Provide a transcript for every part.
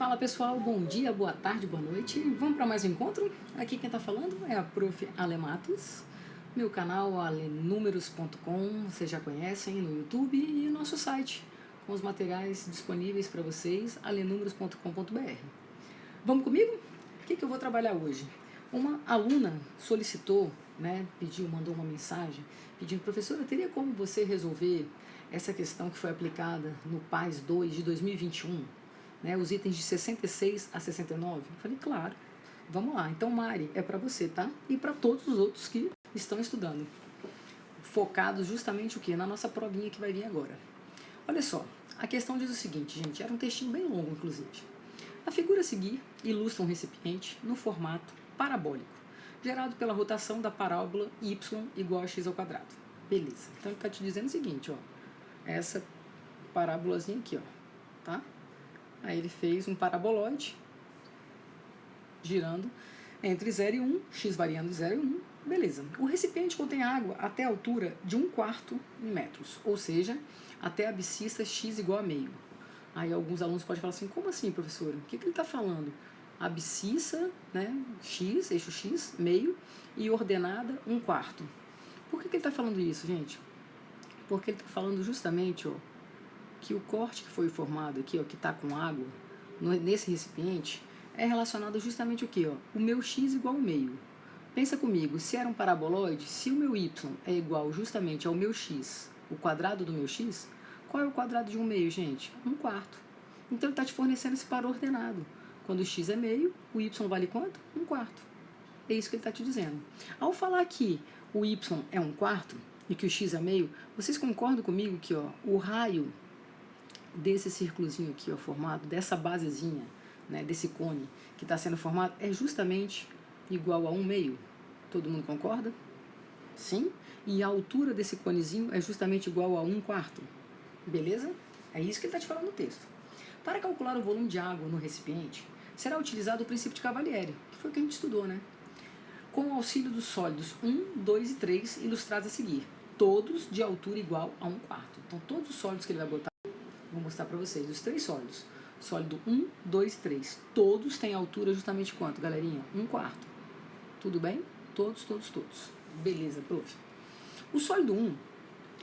Fala pessoal, bom dia, boa tarde, boa noite. Vamos para mais um encontro? Aqui quem está falando é a Prof. Ale Matos. Meu canal alenumeros.com, vocês já conhecem no YouTube, e o nosso site com os materiais disponíveis para vocês, alenumeros.com.br. Vamos comigo? O que eu vou trabalhar hoje? Uma aluna solicitou, mandou uma mensagem pedindo: professora, teria como você resolver essa questão que foi aplicada no PAS 2 de 2021? Os itens de 66 a 69? Eu falei, claro, vamos lá. Então, Mari, é para você, tá? E para todos os outros que estão estudando. Focados justamente o quê? Na nossa provinha que vai vir agora. Olha só, a questão diz o seguinte, gente, era um textinho bem longo, inclusive. A figura a seguir ilustra um recipiente no formato parabólico, gerado pela rotação da parábola y igual a x ao quadrado. Beleza. Então, ele está te dizendo o seguinte, ó. Essa parábolazinha aqui, ó, tá? Aí ele fez um paraboloide girando entre 0 e 1, x variando de 0 e 1, beleza. O recipiente contém água até a altura de 1/4 em metros, ou seja, até a abscissa x igual a meio. Aí alguns alunos podem falar assim, como assim, professora? O que ele está falando? Abscissa, x, eixo x, meio, e ordenada 1/4. Por que ele está falando isso, gente? Porque ele está falando justamente, ó, que o corte que foi formado aqui, ó, que está com água, nesse recipiente, é relacionado justamente o quê? Ó? O meu x igual ao meio. Pensa comigo, se era um paraboloide, se o meu y é igual justamente ao meu x, o quadrado do meu x, qual é o quadrado de 1 meio, gente? 1/4. Então ele está te fornecendo esse par ordenado. Quando o x é meio, o y vale quanto? 1/4. É isso que ele está te dizendo. Ao falar que o y é 1/4 e que o x é meio, vocês concordam comigo que, ó, o raio desse círculozinho aqui, ó, formado, dessa basezinha, desse cone que está sendo formado, é justamente igual a 1 meio? Todo mundo concorda? Sim? E a altura desse conezinho é justamente igual a 1/4. Beleza? É isso que ele está te falando no texto. Para calcular o volume de água no recipiente, será utilizado o princípio de Cavalieri, que foi o que a gente estudou, com o auxílio dos sólidos 1, 2 e 3 ilustrados a seguir, todos de altura igual a 1/4. Então, todos os sólidos que ele vai botar, vou mostrar para vocês, os 3 sólidos, sólido 1, 2 e 3, todos têm altura justamente quanto, galerinha? 1/4. Tudo bem? Todos. Beleza, prof. O sólido 1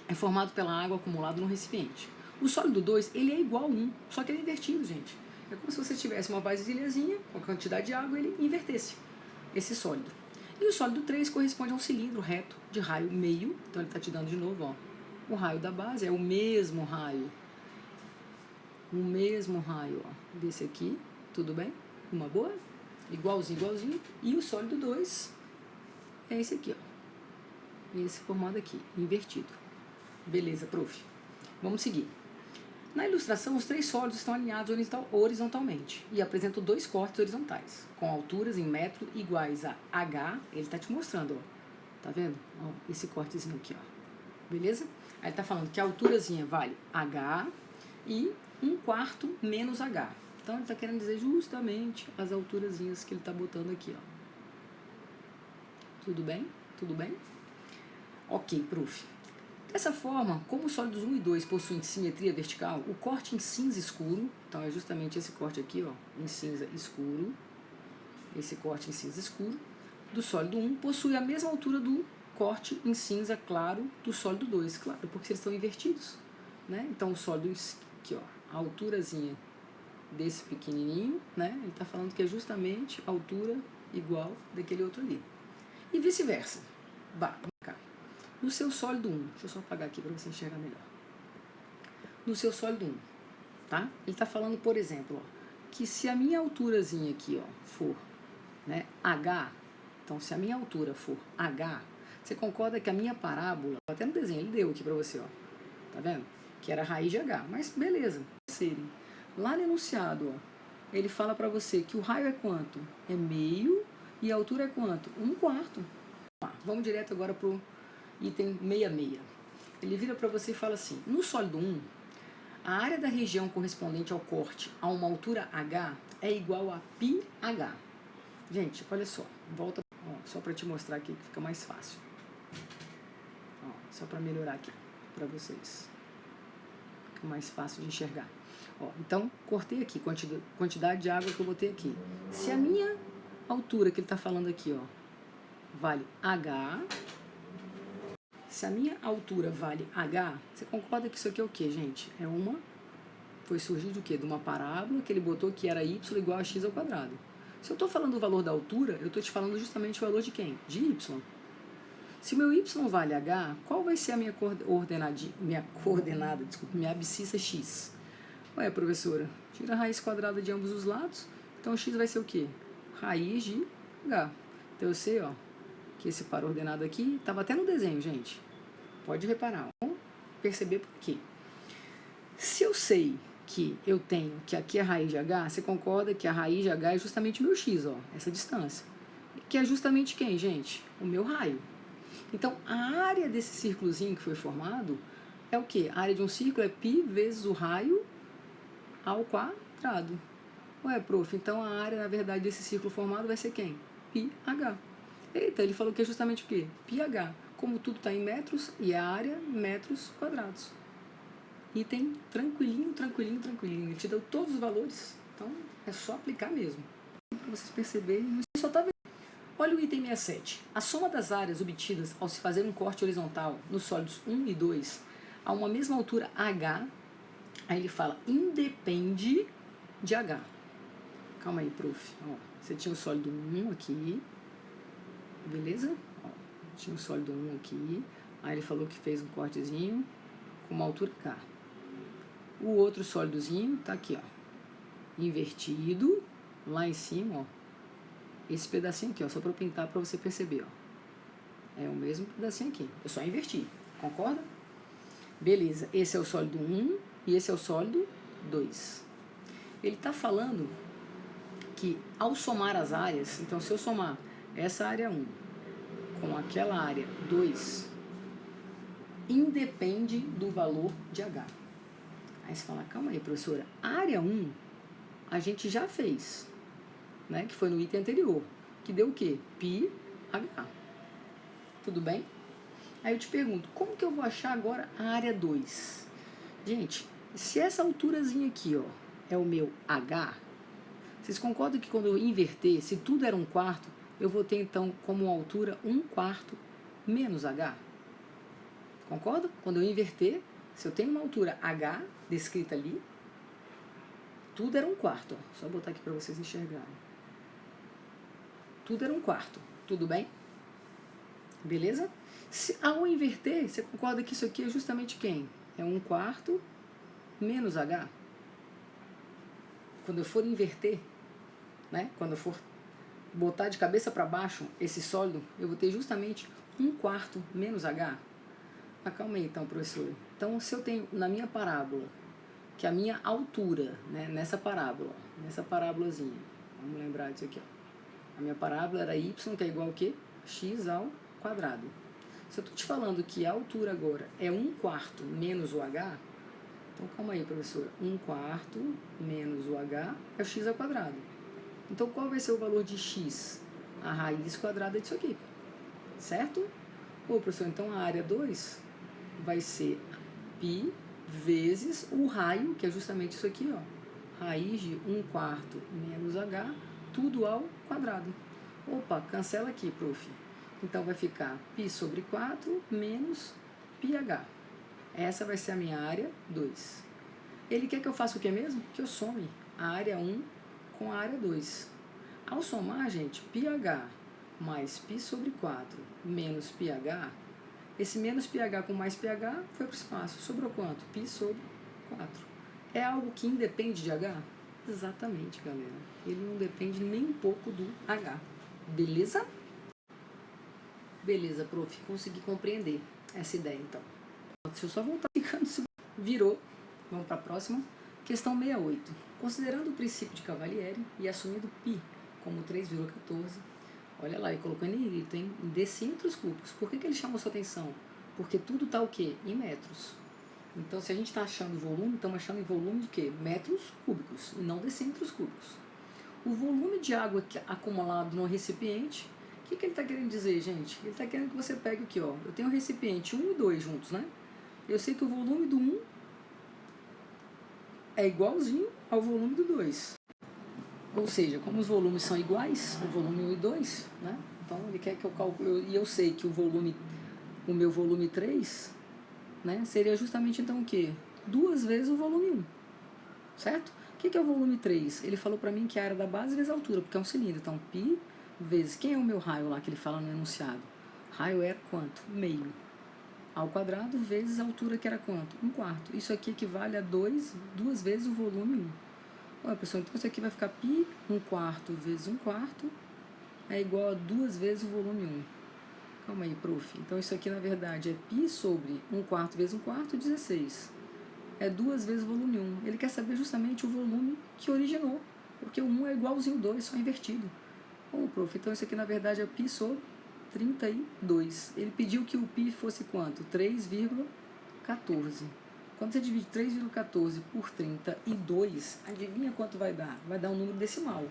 é formado pela água acumulada no recipiente. O sólido 2, ele é igual a 1, só que ele é invertido, gente. É como se você tivesse uma vasilhazinha com a quantidade de água e ele invertesse esse sólido. E o sólido 3 corresponde a um cilindro reto de raio meio, então ele está te dando de novo, ó, o raio da base é o mesmo raio ó, desse aqui, tudo bem? Uma boa? Igualzinho. E o sólido 2 é esse aqui, ó. Esse formado aqui, invertido. Beleza, prof. Vamos seguir. Na ilustração, os 3 sólidos estão alinhados horizontalmente e apresentam 2 cortes horizontais, com alturas em metro iguais a H, ele está te mostrando, ó. Tá vendo? Ó, esse cortezinho aqui, ó. Beleza? Aí ele está falando que a alturazinha vale H e 1/4 menos H. Então, ele está querendo dizer justamente as alturazinhas que ele está botando aqui, ó. Tudo bem? Ok, prof. Dessa forma, como os sólidos 1 e 2 possuem simetria vertical, o corte em cinza escuro, então é justamente esse corte aqui, ó, em cinza escuro, esse corte em cinza escuro, do sólido 1, possui a mesma altura do corte em cinza claro do sólido 2, claro, porque eles estão invertidos, Então, o sólido aqui, ó, a alturazinha desse pequenininho, ele está falando que é justamente a altura igual daquele outro ali. E vice-versa. Vamos cá. No seu sólido 1, deixa eu só apagar aqui para você enxergar melhor. No seu sólido 1, tá? Ele está falando, por exemplo, ó, que se a minha alturazinha aqui, ó, for, H, então se a minha altura for H, você concorda que a minha parábola, até no desenho ele deu aqui para você, ó, tá vendo? Que era a raiz de H, mas beleza. Lá no enunciado, ó, ele fala para você que o raio é quanto? É meio e a altura é quanto? 1/4. Vamos direto agora para o item 66. Ele vira para você e fala assim, no sólido 1, a área da região correspondente ao corte a uma altura H é igual a πH. Gente, olha só, volta, ó, só para te mostrar aqui que fica mais fácil. Ó, só para melhorar aqui para vocês. Fica mais fácil de enxergar. Ó, então, cortei aqui, quantidade de água que eu botei aqui. Se a minha altura que ele está falando aqui, ó, vale H, se a minha altura vale H, você concorda que isso aqui é o quê, gente? Foi surgir de quê? De uma parábola que ele botou que era y igual a x ao quadrado. Se eu estou falando do valor da altura, eu estou te falando justamente o valor de quem? De y. Se o meu y vale h, qual vai ser a minha minha abscissa x? Ué, professora, tira a raiz quadrada de ambos os lados, então x vai ser o quê? Raiz de h. Então eu sei, ó, que esse par ordenado aqui, estava até no desenho, gente. Pode reparar, vamos perceber por quê. Se eu sei que eu tenho que aqui é a raiz de h, você concorda que a raiz de h é justamente o meu x, ó, essa distância. Que é justamente quem, gente? O meu raio. Então, a área desse círculozinho que foi formado é o quê? A área de um círculo é π vezes o raio ao quadrado. Ué, prof, então a área, na verdade, desse círculo formado vai ser quem? πh. Eita, ele falou que é justamente o quê? πh. Como tudo está em metros, e a área, metros quadrados. Item tranquilinho, tranquilinho, tranquilinho. Ele te deu todos os valores, então é só aplicar mesmo. Para vocês perceberem, você só está vendo. Olha o item 67. A soma das áreas obtidas ao se fazer um corte horizontal nos sólidos 1 e 2 a uma mesma altura H, aí ele fala, independe de H. Calma aí, prof. Ó, você tinha o sólido 1 aqui, beleza? Ó, tinha o sólido 1 aqui, aí ele falou que fez um cortezinho com uma altura K. O outro sólidozinho tá aqui, ó, invertido, lá em cima, ó, esse pedacinho aqui, ó, só para eu pintar para você perceber, ó, é o mesmo pedacinho aqui, eu só inverti, concorda? Beleza, esse é o sólido 1 e esse é o sólido 2. Ele tá falando que ao somar as áreas, então se eu somar essa área 1 com aquela área 2, independe do valor de H. Aí você fala, calma aí, professora, a área 1 a gente já fez, né, que foi no item anterior, que deu o quê? πh. Tudo bem? Aí eu te pergunto, como que eu vou achar agora a área 2? Gente, se essa alturazinha aqui, ó, é o meu H, vocês concordam que quando eu inverter, se tudo era 1/4, eu vou ter então como altura 1/4 menos H? Concorda? Quando eu inverter, se eu tenho uma altura H descrita ali, tudo era 1/4, ó. Só botar aqui para vocês enxergarem. Tudo era 1/4, tudo bem? Beleza? Ao inverter, você concorda que isso aqui é justamente quem? É 1/4 menos H. Quando eu for inverter, né? Quando eu for botar de cabeça para baixo esse sólido, eu vou ter justamente 1/4 menos H. Ah, calma aí então, professor. Então, se eu tenho na minha parábola, que a minha altura, né, nessa parábola, nessa parábolazinha, vamos lembrar disso aqui, ó. A minha parábola era y, que é igual a quê? X ao quadrado. Se eu estou te falando que a altura agora é 1/4 menos o H, então calma aí, professora. 1/4 menos o H é o x ao quadrado. Então qual vai ser o valor de x? A raiz quadrada disso aqui, certo? Ô, professor, então a área 2 vai ser π vezes o raio, que é justamente isso aqui, ó. Raiz de 1/4 menos H, tudo ao quadrado. Opa, cancela aqui, prof. Então vai ficar π sobre 4 menos πh. Essa vai ser a minha área 2. Ele quer que eu faça o que mesmo? Que eu some a área 1 com a área 2. Ao somar, gente, πh mais π sobre 4 menos πh, esse menos πh com mais pH foi para o espaço. Sobrou quanto? π sobre 4. É algo que independe de H? Exatamente, galera. Ele não depende nem um pouco do H. Beleza? Beleza, prof. Consegui compreender essa ideia, então. Deixa eu só voltar ficando. Virou. Vamos para a próxima. Questão 68. Considerando o princípio de Cavalieri e assumindo π como 3,14, olha lá, ele colocou em item em decímetros cúbicos. Por que ele chamou sua atenção? Porque tudo está o quê? Em metros. Então, se a gente está achando volume, estamos achando em volume de quê? Metros cúbicos, e não decímetros cúbicos. O volume de água acumulado no recipiente, o que ele está querendo dizer, gente? Ele está querendo que você pegue aqui, ó. Eu tenho o recipiente 1 e 2 juntos, né? Eu sei que o volume do 1 é igualzinho ao volume do 2. Ou seja, como os volumes são iguais, o volume 1 e 2, né? Então ele quer que eu calcule, e eu sei que o meu volume 3, né, seria justamente então o quê? 2 vezes o volume 1, certo? O que é o volume 3? Ele falou para mim que é a área da base vezes a altura, porque é um cilindro. Então, π vezes, quem é o meu raio lá que ele fala no enunciado? Raio era quanto? Meio. Ao quadrado vezes a altura, que era quanto? 1/4. Isso aqui equivale a 2 vezes o volume 1. Olha, pessoal, então isso aqui vai ficar π 1/4 vezes 1/4 é igual a 2 vezes o volume 1. Calma aí, prof. Então isso aqui, na verdade, é π sobre 1/4 vezes 1/4, 16. É 2 vezes o volume 1. Ele quer saber justamente o volume que originou, porque o 1 é igualzinho ao 2, só invertido. Bom, prof, então isso aqui, na verdade, é π sobre 32. Ele pediu que o π fosse quanto? 3,14. Quando você divide 3,14 por 32, adivinha quanto vai dar? Vai dar um número decimal.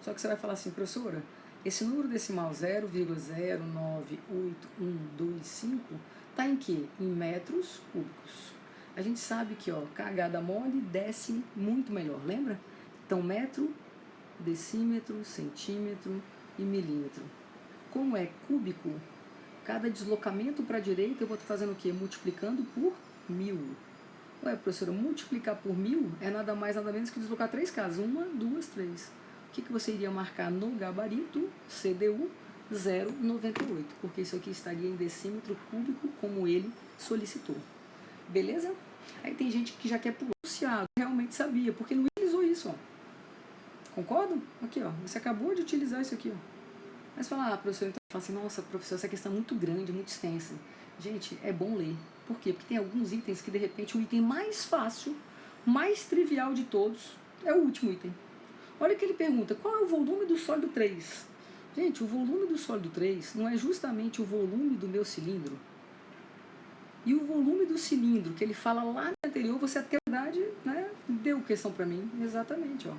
Só que você vai falar assim, professora, esse número decimal 0,098125 está em quê? Em metros cúbicos. A gente sabe que, ó, cagada mole desce muito melhor, lembra? Então, metro, decímetro, centímetro e milímetro. Como é cúbico, cada deslocamento para a direita eu vou estar fazendo o quê? Multiplicando por 1000. Ué, professora, multiplicar por 1000 é nada mais, nada menos que deslocar 3 casas. 1, 2, 3. O que você iria marcar no gabarito? CDU 0,98, porque isso aqui estaria em decímetro cúbico, como ele solicitou. Beleza? Aí tem gente que já quer pular o enunciado, realmente sabia, porque não utilizou isso, ó. Concordam? Aqui, ó, você acabou de utilizar isso aqui, ó. Mas fala, professor, então fala assim, nossa, professor, essa questão é muito grande, muito extensa. Gente, é bom ler. Por quê? Porque tem alguns itens que, de repente, o item mais fácil, mais trivial de todos, é o último item. Olha que ele pergunta, qual é o volume do sólido 3? Gente, o volume do sólido 3 não é justamente o volume do meu cilindro? E o volume do cilindro, que ele fala lá no anterior, você até a verdade, né, deu questão para mim. Exatamente, ó.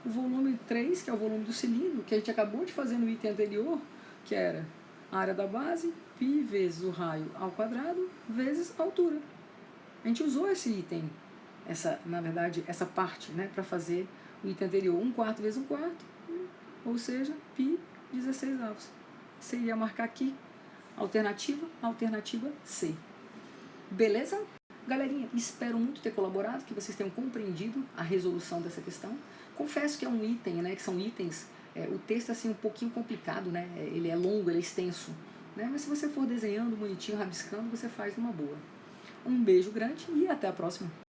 O volume 3, que é o volume do cilindro, que a gente acabou de fazer no item anterior, que era a área da base, π vezes o raio ao quadrado, vezes a altura. A gente usou esse item, na verdade, essa parte, né, para fazer o item anterior, 1/4 vezes 1/4, ou seja, π 16/8. Você iria marcar aqui, alternativa C. Beleza? Galerinha, espero muito ter colaborado, que vocês tenham compreendido a resolução dessa questão. Confesso que é um item, né, que são itens, o texto é assim um pouquinho complicado, né, ele é longo, ele é extenso, né, mas se você for desenhando bonitinho, rabiscando, você faz numa boa. Um beijo grande e até a próxima.